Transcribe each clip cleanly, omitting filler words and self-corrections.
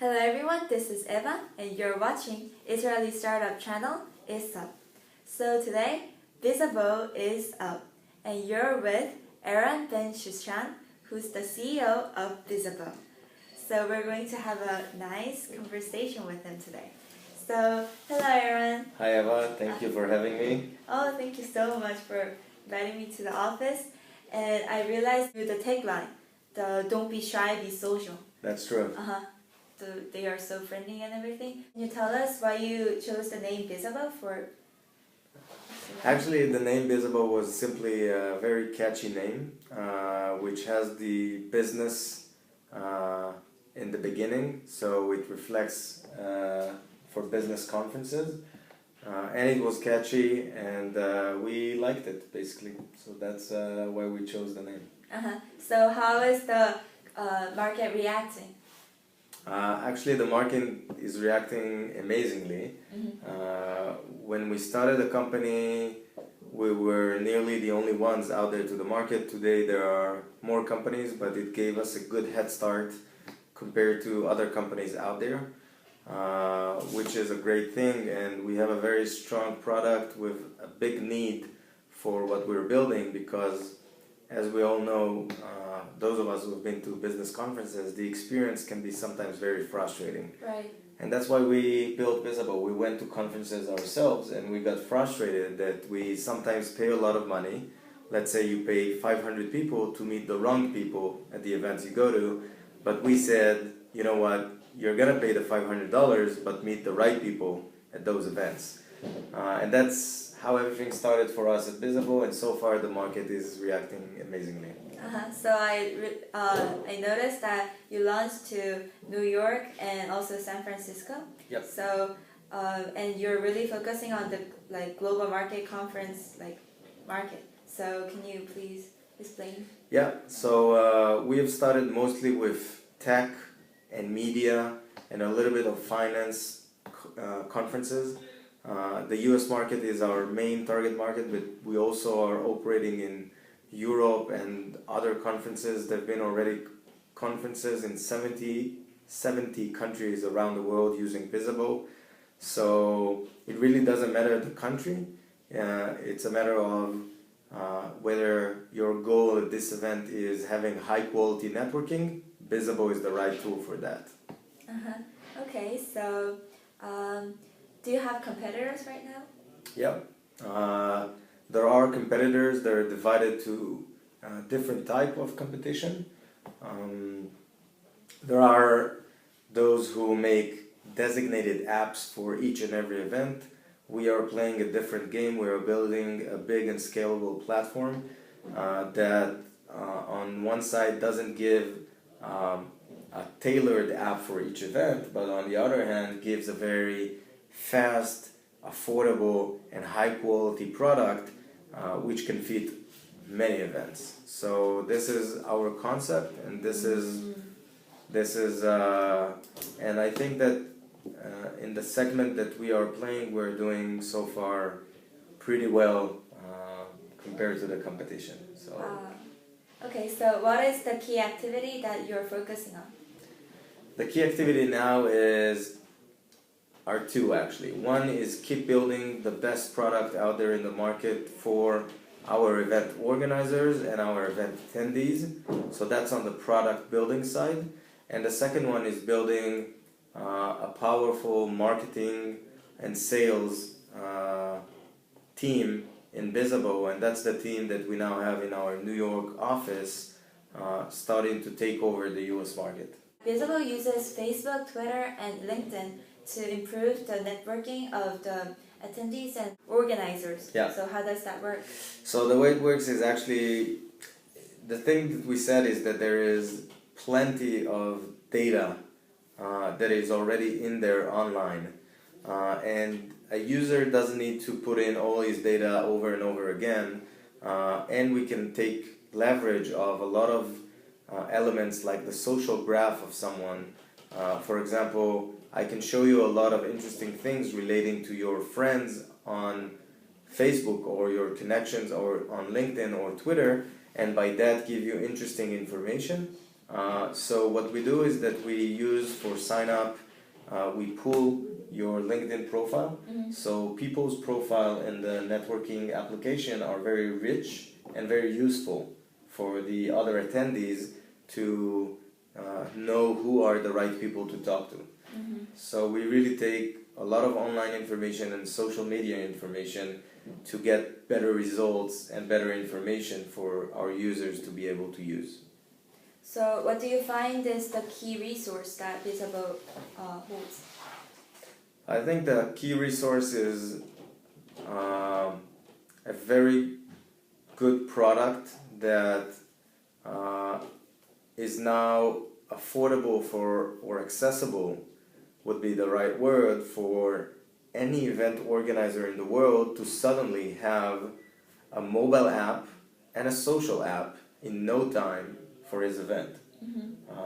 Hello everyone, this is Eva and you're watching Israeli startup channel ISUP. So today, Bizzabo is up and you're with Eran Ben-Shushan, who's the CEO of Bizzabo. So we're going to have a nice conversation with him today. So, hello Eran. Hi Eva, thank you for having me. Oh, thank you so much for inviting me to the office. And I realized with the tagline, the don't be shy, be social. That's true. So they are so friendly and everything. Can you tell us why you chose the name Bizzabo for? Actually, the name Bizzabo was simply a very catchy name, which has the business in the beginning, so it reflects for business conferences. And it was catchy, and we liked it basically. So that's why we chose the name. So how is the market reacting? Actually, the market is reacting amazingly. When we started the company, we were nearly the only ones out there to the market. Today there are more companies, but it gave us a good head start compared to other companies out there, which is a great thing. And we have a very strong product with a big need for what we're building, because as we all know, those of us who have been to business conferences, the experience can be sometimes very frustrating. Right. And that's why we built Bizzabo. We went to conferences ourselves and we got frustrated that we sometimes pay a lot of money. Let's say you pay 500 people to meet the wrong people at the events you go to, but we said, you know what, you're gonna pay the $500 but meet the right people at those events. And that's how everything started for us at Bizzabo, and so far the market is reacting amazingly. So I noticed that you launched to New York and also San Francisco. Yep. So and you're really focusing on the global market conference market. So can you please explain? Yeah. So we have started mostly with tech and media and a little bit of finance conferences. The US market is our main target market, but we also are operating in Europe and other conferences. There have been already conferences in 70 countries around the world using Bizzabo. So it really doesn't matter the country. It's a matter of whether your goal at this event is having high quality networking. Bizzabo is the right tool for that. Okay, so do you have competitors right now? Yeah. There are competitors. They're divided to different type of competition. There are those who make designated apps for each and every event. We are playing a different game. We are building a big and scalable platform that on one side doesn't give a tailored app for each event, but on the other hand gives a very fast, affordable and high quality product which can fit many events. So this is our concept, and this is and I think that in the segment that we are playing, we're doing so far pretty well compared to the competition. So okay, so what is the key activity that you're focusing on? The key activity now are two actually. One is keep building the best product out there in the market for our event organizers and our event attendees. So that's on the product building side. And the second one is building a powerful marketing and sales team in Bizzabo, and that's the team that we now have in our New York office, starting to take over the US market. Bizzabo uses Facebook, Twitter, and LinkedIn to improve the networking of the attendees and organizers. Yeah. So how does that work? So the way it works is actually, the thing that we said is that there is plenty of data that is already in there online. And a user doesn't need to put in all his data over and over again. And we can take leverage of a lot of elements like the social graph of someone. For example, I can show you a lot of interesting things relating to your friends on Facebook or your connections or on LinkedIn or Twitter, and by that give you interesting information. So what we do is that we use for sign up, we pull your LinkedIn profile. So people's profile in the networking application are very rich and very useful for the other attendees to know who are the right people to talk to. So we really take a lot of online information and social media information to get better results and better information for our users to be able to use. So what do you find is the key resource that Bizzabo holds? I think the key resource is a very good product that is now affordable for, or accessible would be the right word, for any event organizer in the world to suddenly have a mobile app and a social app in no time for his event.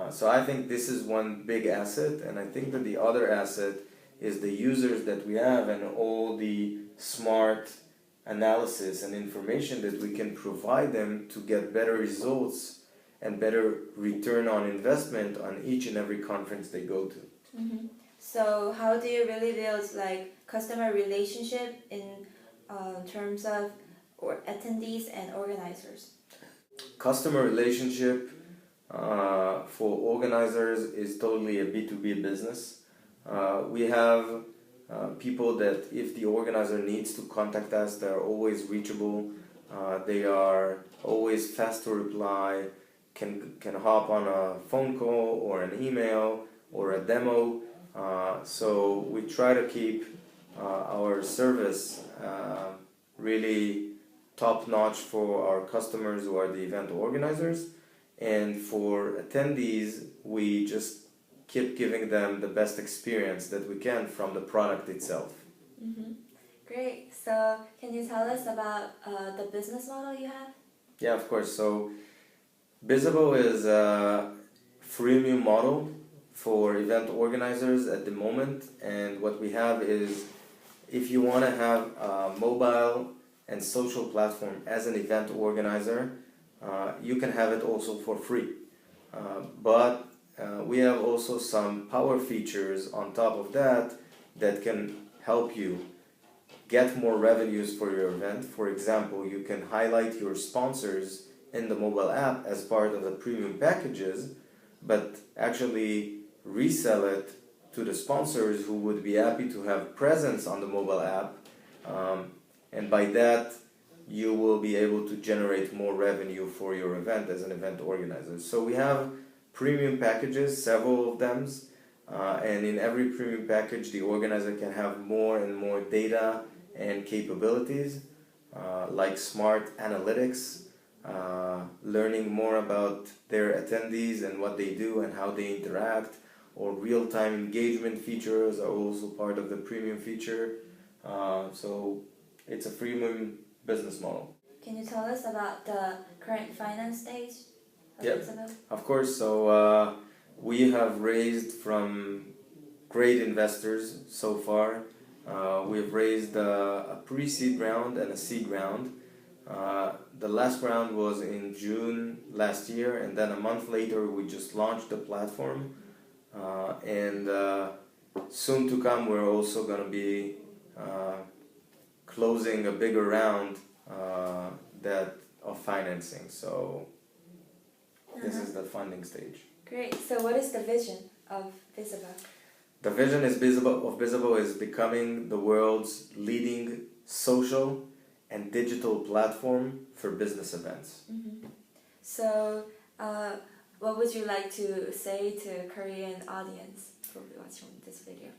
So I think this is one big asset, and I think that the other asset is the users that we have and all the smart analysis and information that we can provide them to get better results and better return on investment on each and every conference they go to. So how do you really build like customer relationship in terms of attendees and organizers? Customer relationship for organizers is totally a B2B business. We have people that if the organizer needs to contact us, they're always reachable. They are always fast to reply, can hop on a phone call or an email or a demo. So we try to keep our service really top-notch for our customers who are the event organizers, and for attendees we just keep giving them the best experience that we can from the product itself. Great. So can you tell us about the business model you have? Yeah, of course. So Bizzabo is a freemium model for event organizers at the moment, and what we have is, if you want to have a mobile and social platform as an event organizer, you can have it also for free. But we have also some power features on top of that that can help you get more revenues for your event. For example, you can highlight your sponsors in the mobile app as part of the premium packages, but actually resell it to the sponsors who would be happy to have presence on the mobile app, and by that you will be able to generate more revenue for your event as an event organizer. So we have premium packages, several of them, and in every premium package the organizer can have more and more data and capabilities, like smart analytics, learning more about their attendees and what they do and how they interact, or real-time engagement features are also part of the premium feature. So it's a freemium business model. Can you tell us about the current finance stage of Bizzabo? Of course. So we have raised from great investors so far. We've raised a pre-seed round and a seed round. The last round was in June last year, and then a month later we just launched the platform. And soon to come we're also going to be closing a bigger round of financing. So this is the funding stage. Great. So what is the vision of Bizzabo? The vision of Bizzabo is becoming the world's leading social and digital platform for business events. So what would you like to say to Korean audience who will be watching this video?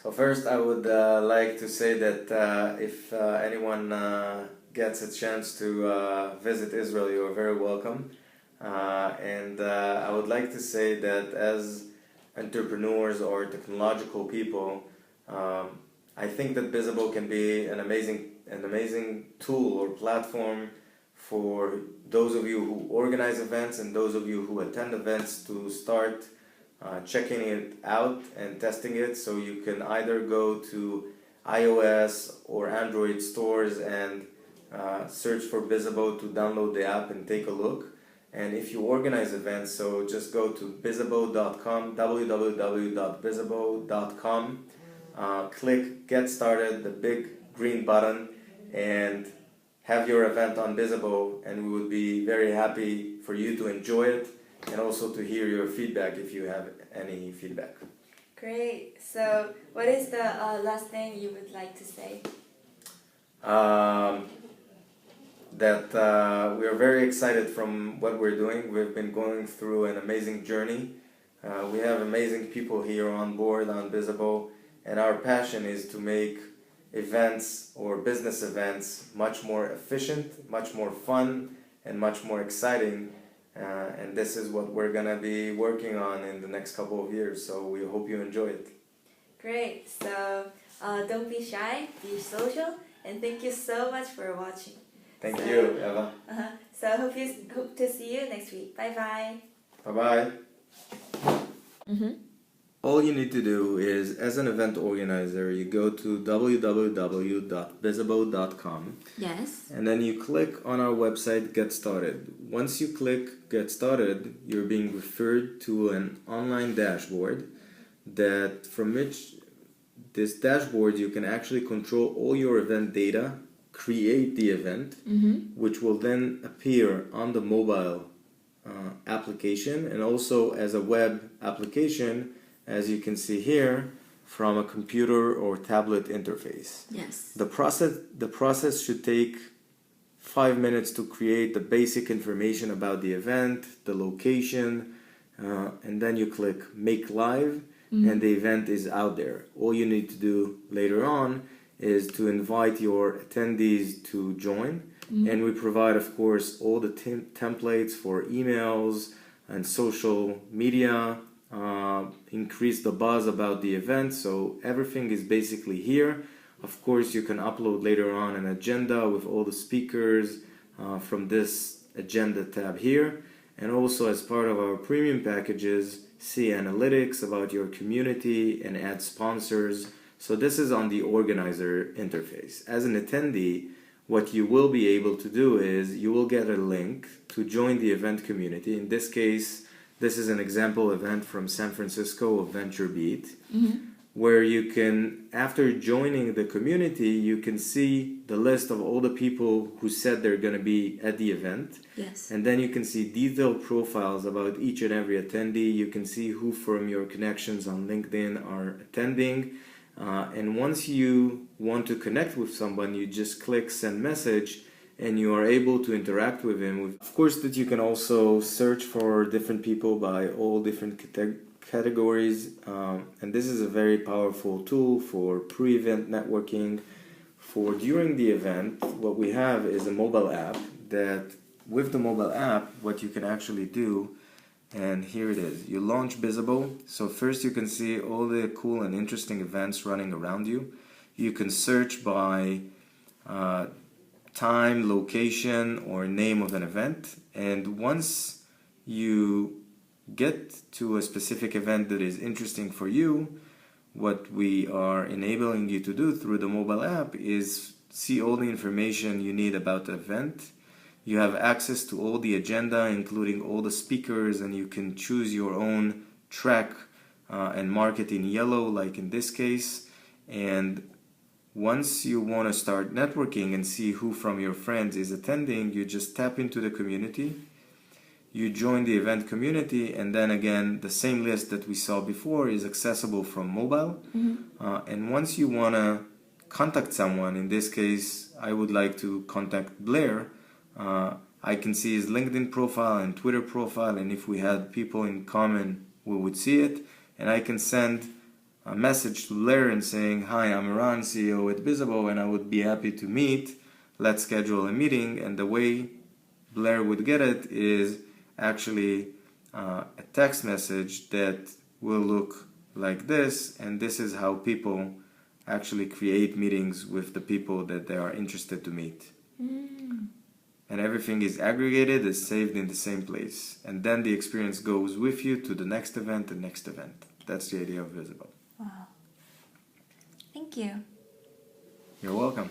So first I would like to say that if anyone gets a chance to visit Israel, you are very welcome. And I would like to say that as entrepreneurs or technological people, I think that Bizzabo can be an amazing tool or platform for those of you who organize events and those of you who attend events to start checking it out and testing it. So you can either go to iOS or Android stores and search for Bizzabo to download the app and take a look. And if you organize events, so just go to bizzabo.com, www.bizzabo.com, click Get Started, the big green button, and have your event on Bizzabo, and we would be very happy for you to enjoy it and also to hear your feedback if you have any feedback. Great. So what is the last thing you would like to say? That we are very excited from what we're doing. We've been going through an amazing journey. We have amazing people here on board on Bizzabo, and our passion is to make events or business events much more efficient, much more fun, and much more exciting. And this is what we're gonna be working on in the next couple of years. So we hope you enjoy it. Great. So don't be shy, be social, and thank you so much for watching. Thank you, Eva. So hope to see you next week. Bye bye. Bye bye. All you need to do is, as an event organizer, you go to www.bizzabo.com. Yes. And then you click on our website, Get Started. Once you click Get Started, you're being referred to an online dashboard that from which this dashboard you can actually control all your event data, create the event, which will then appear on the mobile application and also as a web application, as you can see here, from a computer or tablet interface. Yes. The process should take 5 minutes to create the basic information about the event, the location, and then you click Make Live, and the event is out there. All you need to do later on is to invite your attendees to join, and we provide, of course, all the templates for emails and social media, increase the buzz about the event, so everything is basically here. Of course, you can upload later on an agenda with all the speakers from this agenda tab here, and also as part of our premium packages, see analytics about your community and add sponsors. So this is on the organizer interface. As an attendee, what you will be able to do is you will get a link to join the event community. In this case, this is an example event from San Francisco of Venture Beat, where you can, after joining the community, you can see the list of all the people who said they're going to be at the event. Yes. And then you can see detailed profiles about each and every attendee. You can see who from your connections on LinkedIn are attending. And once you want to connect with someone, you just click send message and you are able to interact with him. Of course, that you can also search for different people by all different categories. And this is a very powerful tool for pre-event networking. For during the event, what we have is a mobile app that with the mobile app, what you can actually do, and here it is. You launch Bizzabo. So first you can see all the cool and interesting events running around you. You can search by time, location, or name of an event. And once you get to a specific event that is interesting for you, what we are enabling you to do through the mobile app is see all the information you need about the event. You have access to all the agenda, including all the speakers, and you can choose your own track and mark it in yellow, like in this case. And once you want to start networking and see who from your friends is attending, you just tap into the community. You join the event community, and then again, the same list that we saw before is accessible from mobile. And once you want to contact someone, in this case, I would like to contact Blair, I can see his LinkedIn profile and Twitter profile, and if we had people in common, we would see it. And I can send a message to Blair and saying, hi, I'm Eran, CEO at Bizzabo, and I would be happy to meet. Let's schedule a meeting. And the way Blair would get it is actually a text message that will look like this, and this is how people actually create meetings with the people that they are interested to meet. And everything is aggregated, is saved in the same place, and then the experience goes with you to the next event and next event. That's the idea of Bizzabo. Wow. Thank you. You're welcome.